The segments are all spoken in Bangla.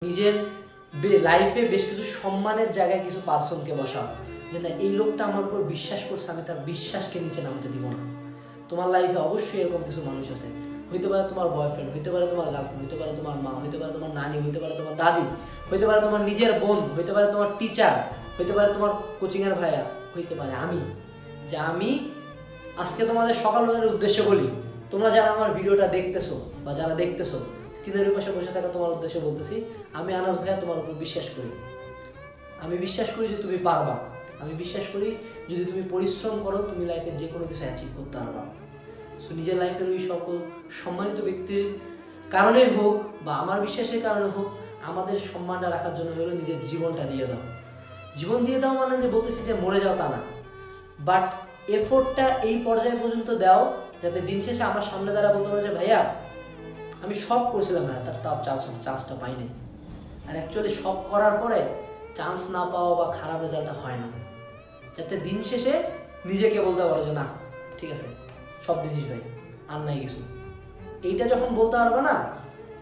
নিজের লাইফে বেশ কিছু সম্মানের জায়গায় কিছু পার্সনকে বসাও, যে না এই লোকটা আমার উপর বিশ্বাস করছে, আমি তার বিশ্বাসকে নিচে নামতে দিব না। তোমার লাইফে অবশ্যই এরকম কিছু মানুষ আছে, হইতে পারে তোমার বয়ফ্রেন্ড, হইতে পারে তোমার গার্লফ্রেন্ড, হইতে পারে তোমার মা, হইতে পারে তোমার নানি, হইতে পারে তোমার দাদি, হইতে পারে তোমার নিজের বোন, হইতে পারে তোমার টিচার, হইতে পারে তোমার কোচিংয়ের ভাইয়া, হইতে পারে আমি। আমি আজকে তোমাদের সকালের উদ্দেশ্যে বলি, তোমরা যারা আমার ভিডিওটা দেখতেছো বা যারা দেখতেছো, স্ক্রিনের পাশে বসে থাকা তোমার উদ্দেশ্যে বলতেছি, আমি আনাস ভাইয়া তোমার উপর বিশ্বাস করি। আমি বিশ্বাস করি যে তুমি পারবা। আমি বিশ্বাস করি যদি তুমি পরিশ্রম করো তুমি লাইফে যে কোনো কিছু অ্যাচিভ করতে পারবা। সো নিজের লাইফের ওই সকল সম্মানিত ব্যক্তির কারণে হোক বা আমার বিশ্বাসের কারণে হোক, আমাদের সম্মানটা রাখার জন্য হলো নিজের জীবনটা দিয়ে দাও। জীবন দিয়ে দাও মানে যে বলতেছি যে মরে যাও তা না, বাট এফোর্টটা এই পর্যায়ে পর্যন্ত দাও যাতে দিন শেষে আমার সামনে দ্বারা বলতে পারে যে ভাইয়া আমি সব করছিলাম, না তার চান্সটা পাইনি। আর অ্যাকচুয়ালি সব করার পরে চান্স না পাওয়া বা খারাপ রেজাল্টটা হয় না, যাতে দিন শেষে নিজেকে বলতে পারো যে না ঠিক আছে সব দিছিস ভাই, আর নাই কিছু। এইটা যখন বলতে পারবে না,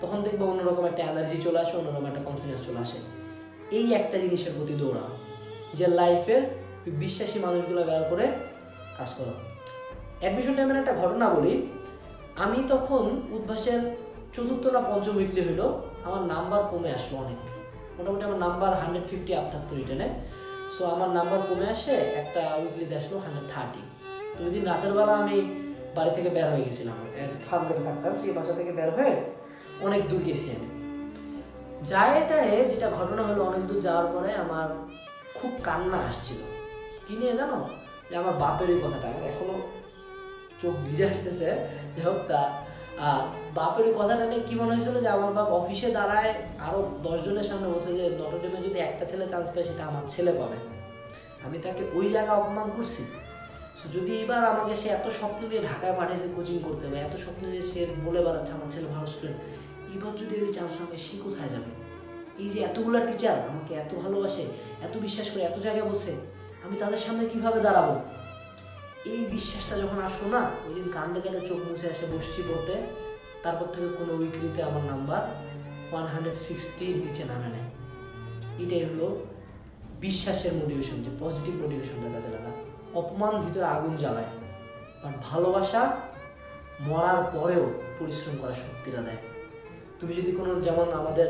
তখন দেখবে অন্যরকম একটা এনার্জি চলে আসে, অন্যরকম একটা কনফিডেন্স চলে আসে। এই একটা জিনিসের প্রতি দৌড়াও, নিজের লাইফের ওই বিশ্বাসী মানুষগুলো বের করে কাজ করো। অ্যাডমিশন টাইমের একটা ঘটনা বলি, আমি তখন উদ্ভাসের 4th না 5ম উইকলি হইলো, আমার নাম্বার কমে আসলো অনেক, মোটামুটি আমার নাম্বার 150 আপ থাকতো রিটেনে। সো আমার নাম্বার কমে আসে, একটা উইকলিতে আসলো 130। তো ওই দিন রাতের বেলা আমি বাড়ি থেকে বের হয়ে গেছিলাম, ফার্মগেটে থাকতাম, সেই বাসা থেকে বের হয়ে অনেক দূর গেছি আমি। এটায় যেটা ঘটনা হলো, অনেক দূর যাওয়ার পরে আমার খুব কান্না আসছিল। কি নিয়ে জানো? যে আমার বাপের ওই কথাটা আমার এখনো চোখ ভিজে আসতেছে। যাই হোক, তা বাপের ওই কথাটা নিয়ে কি মনে হয়েছিল যে আমার বাপ অফিসে দাঁড়ায় আরো 10 জনের সামনে বসে যে নটরডেমে যদি একটা ছেলে চান্স পায় সেটা আমার ছেলে পাবে। আমি তাকে ওই জায়গায় অপমান করছি। সো যদি এবার আমাকে সে এত স্বপ্ন দিয়ে ঢাকায় পাঠিয়েছে কোচিং করতে হবে, এত স্বপ্ন দিয়ে সে বলে বেড়াচ্ছে আমার ছেলে ভালো স্টুডেন্ট, এবার যদি আমি চান্স না পাই সে কোথায় যাবে? এই যে এতগুলা টিচার আমাকে এত ভালোবাসে, এত বিশ্বাস করে, এত জায়গায় বলছে, আমি তাদের সামনে কিভাবে দাঁড়াবো? এই বিশ্বাসটা যখন আসলো না, ওই দিন কান্দে কান্দে চোখ মুছে এসে বসছি পড়তে। তারপর থেকে কোনো উইকলিতে আমার নাম্বার 160 নিচে নামে নেয়। এটাই হলো বিশ্বাসের মোটিভেশন, যে পজিটিভ মোটিভেশনটা কাজে লাগা। অপমান ভিতরে আগুন জ্বালায়, বাট ভালোবাসা মরার পরেও পরিশ্রম করার শক্তিটা দেয়। তুমি যদি কোনো, যেমন আমাদের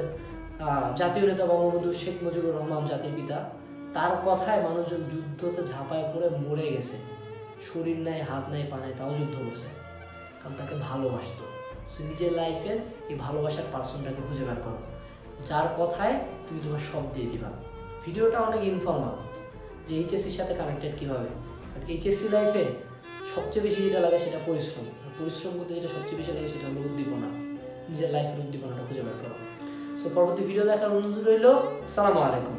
জাতীয় নেতা বঙ্গবন্ধু শেখ মুজিবুর রহমান জাতির পিতা, তার কথায় মানুষজন যুদ্ধতে ঝাঁপায় পড়ে মরে গেছে, শরীর নাই, হাত নাই, পা নাই, তাও যুদ্ধ করছে, কারণ তাকে ভালোবাসতো। সো নিজের লাইফের এই ভালোবাসার পার্সনটাকে খুঁজে বের করো, যার কথায় তুমি তোমার সব দিয়ে দিবা। ভিডিওটা অনেক ইনফর্মাল যে এইচএসসির সাথে কানেক্টেড কীভাবে, বাট এইচএসসি লাইফে সবচেয়ে বেশি যেটা লাগে সেটা পরিশ্রম। পরিশ্রম করতে যেটা সবচেয়ে বেশি লাগে সেটা হলো উদ্দীপনা। নিজের লাইফের উদ্দীপনাটা খুঁজে বের করো। সো পরবর্তী ভিডিও দেখার অনুরোধ রইল। আসসালামু আলাইকুম।